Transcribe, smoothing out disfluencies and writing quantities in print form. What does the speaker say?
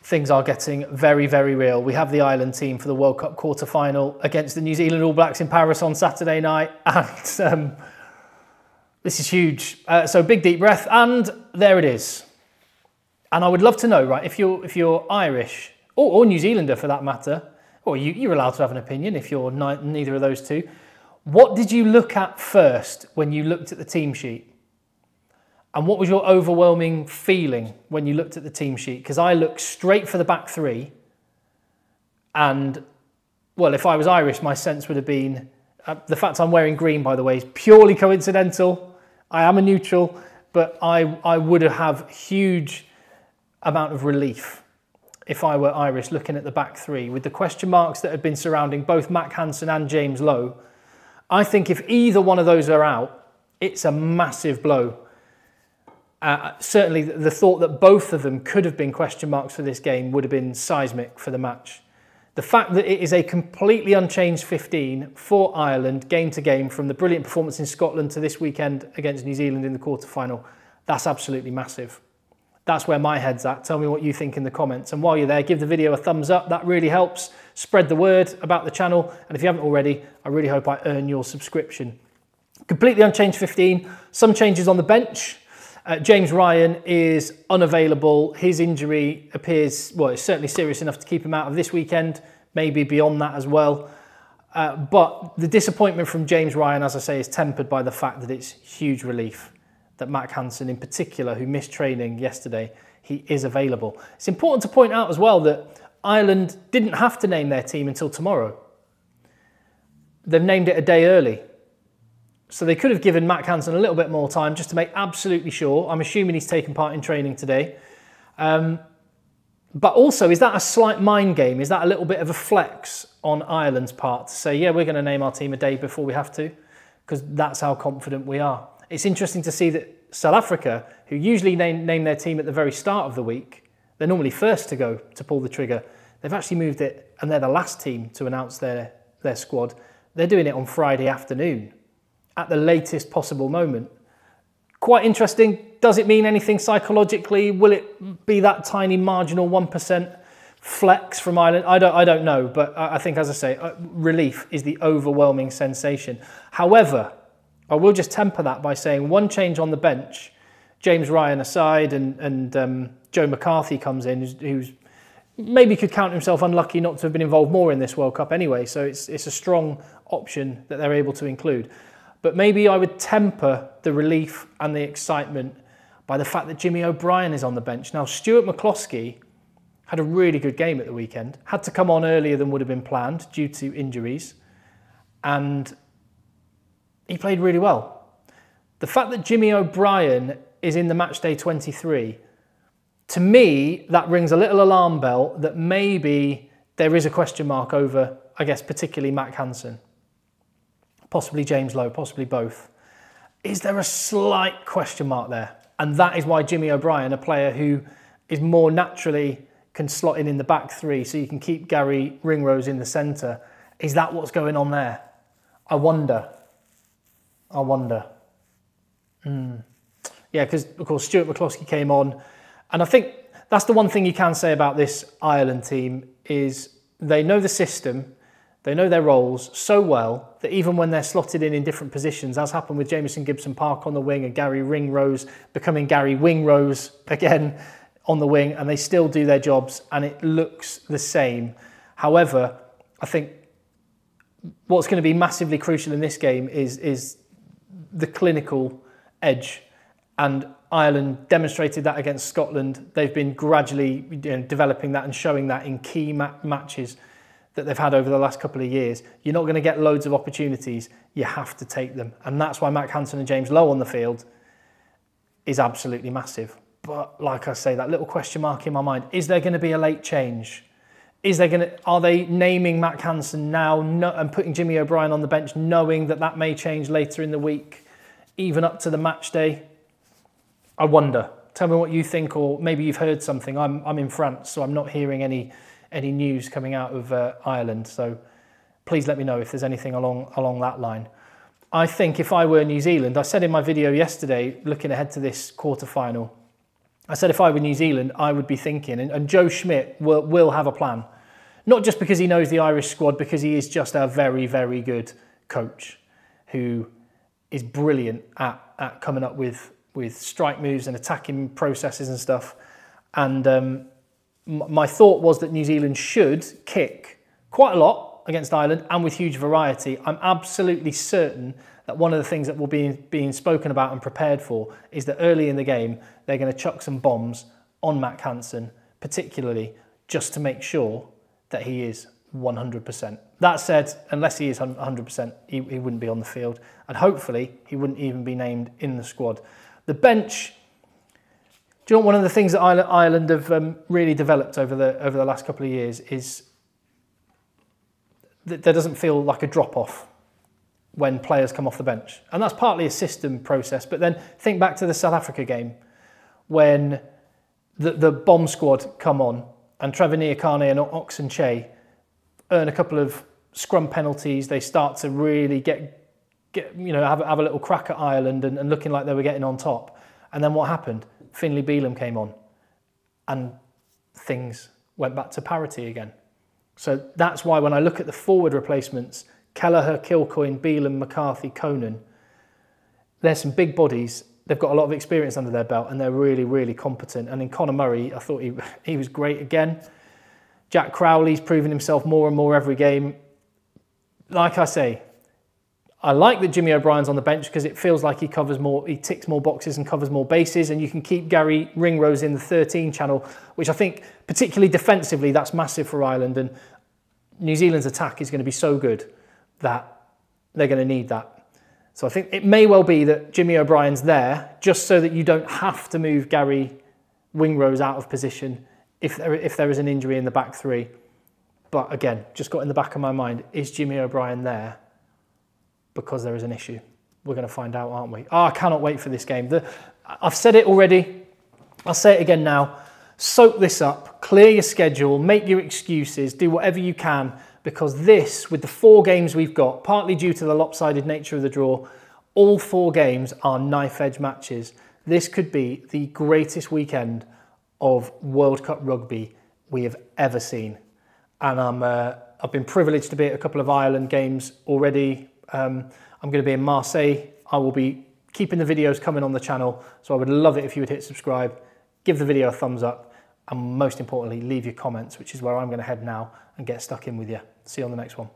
things are getting very, very real. We have the Ireland team for the World Cup quarter-final against the New Zealand All Blacks in Paris on Saturday night. And this is huge. So big, deep breath. And there it is. And I would love to know, right, if you're Irish, or New Zealander for that matter, or you're allowed to have an opinion if you're neither of those two, what did you look at first when you looked at the team sheet? And what was your overwhelming feeling when you looked at the team sheet? Because I looked straight for the back three. And, well, if I was Irish, my sense would have been, the fact I'm wearing green, by the way, is purely coincidental. I am a neutral, but I would have huge amount of relief if I were Irish looking at the back three. With the question marks that had been surrounding both Mack Hansen and James Lowe, I think if either one of those are out, it's a massive blow. Certainly the thought that both of them could have been question marks for this game would have been seismic for the match. The fact that it is a completely unchanged 15 for Ireland, game to game, from the brilliant performance in Scotland to this weekend against New Zealand in the quarter-final, that's absolutely massive. That's where my head's at. Tell me what you think in the comments. And while you're there, give the video a thumbs up. That really helps spread the word about the channel. And if you haven't already, I really hope I earn your subscription. Completely unchanged 15. Some changes on the bench. James Ryan is unavailable. His injury appears, well, it's certainly serious enough to keep him out of this weekend, maybe beyond that as well. But the disappointment from James Ryan, as I say, is tempered by the fact that it's huge relief that Mack Hansen in particular, who missed training yesterday, he is available. It's important to point out as well that Ireland didn't have to name their team until tomorrow. They've named it a day early. So they could have given Mack Hansen a little bit more time just to make absolutely sure. I'm assuming he's taken part in training today. But also, is that a slight mind game? Is that a little bit of a flex on Ireland's part to say, yeah, we're going to name our team a day before we have to? Because that's how confident we are. It's interesting to see that South Africa, who usually name their team at the very start of the week, they're normally first to go to pull the trigger. They've actually moved it, and they're the last team to announce their squad. They're doing it on Friday afternoon, at the latest possible moment. Quite interesting. Does it mean anything psychologically? Will it be that tiny marginal 1% flex from Ireland? I don't know, but I think, as I say, relief is the overwhelming sensation. However, I will just temper that by saying one change on the bench, James Ryan aside, and Joe McCarthy comes in, who's maybe could count himself unlucky not to have been involved more in this World Cup anyway, so it's a strong option that they're able to include. But maybe I would temper the relief and the excitement by the fact that Jimmy O'Brien is on the bench. Now, Stuart McCloskey had a really good game at the weekend, had to come on earlier than would have been planned due to injuries, and he played really well. The fact that Jimmy O'Brien is in the matchday 23, to me, that rings a little alarm bell that maybe there is a question mark over, I guess, particularly Mack Hansen. Possibly James Lowe, possibly both. Is there a slight question mark there? And that is why Jimmy O'Brien, a player who is more naturally can slot in the back three so you can keep Gary Ringrose in the centre. Is that what's going on there? I wonder. Yeah, because, of course, Stuart McCloskey came on. And I think that's the one thing you can say about this Ireland team is they know the system. They know their roles so well that even when they're slotted in different positions, as happened with Jamison Gibson-Park on the wing and Gary Ringrose becoming Gary Wingrose again on the wing, and they still do their jobs and it looks the same. However, I think what's going to be massively crucial in this game is the clinical edge. And Ireland demonstrated that against Scotland. They've been gradually developing that and showing that in key matches that they've had over the last couple of years. You're not going to get loads of opportunities. You have to take them. And that's why Mack Hansen and James Lowe on the field is absolutely massive. But like I say, that little question mark in my mind, is there going to be a late change? Are they naming Mack Hansen now and putting Jimmy O'Brien on the bench, knowing that that may change later in the week, even up to the match day? I wonder. Tell me what you think, or maybe you've heard something. I'm in France, so I'm not hearing any news coming out of Ireland. So please let me know if there's anything along that line. I think if I were New Zealand, I said in my video yesterday, looking ahead to this quarter-final, I said if I were New Zealand, I would be thinking, and Joe Schmidt will have a plan. Not just because he knows the Irish squad, because he is just a very, very good coach who is brilliant at coming up with strike moves and attacking processes and stuff. And my thought was that New Zealand should kick quite a lot against Ireland and with huge variety. I'm absolutely certain that one of the things that will be being spoken about and prepared for is that early in the game, they're going to chuck some bombs on Matt Hansen, particularly just to make sure that he is 100%. That said, unless he is 100%, he wouldn't be on the field. And hopefully, he wouldn't even be named in the squad. The bench, do you know one of the things that Ireland have really developed over the last couple of years is that there doesn't feel like a drop-off when players come off the bench. And that's partly a system process, but then think back to the South Africa game when the bomb squad come on and Trevor Nyakane and Oxenche earn a couple of scrum penalties. They start to really have a little crack at Ireland and looking like they were getting on top. And then what happened? Finlay Bealham came on and things went back to parity again. So that's why when I look at the forward replacements, Kelleher, Kilcoyne, Bealham, McCarthy, Conan, there's some big bodies. They've got a lot of experience under their belt and they're really, really competent. And in Conor Murray, I thought he was great again. Jack Crowley's proven himself more and more every game. Like I say, I like that Jimmy O'Brien's on the bench because it feels like he ticks more boxes and covers more bases, and you can keep Gary Ringrose in the 13 channel, which I think, particularly defensively, that's massive for Ireland. And New Zealand's attack is going to be so good that they're going to need that. So I think it may well be that Jimmy O'Brien's there just so that you don't have to move Gary Ringrose out of position if there is an injury in the back three. But again, just got in the back of my mind, is Jimmy O'Brien there because there is an issue? We're going to find out, aren't we? Oh, I cannot wait for this game. I've said it already. I'll say it again now. Soak this up, clear your schedule, make your excuses, do whatever you can, because this, with the 4 games we've got, partly due to the lopsided nature of the draw, all 4 games are knife-edge matches. This could be the greatest weekend of World Cup rugby we have ever seen. And I've been privileged to be at a couple of Ireland games already. I'm going to be in Marseille. I will be keeping the videos coming on the channel, so I would love it if you would hit subscribe, give the video a thumbs up, and most importantly, leave your comments, which is where I'm going to head now and get stuck in with you. See you on the next one.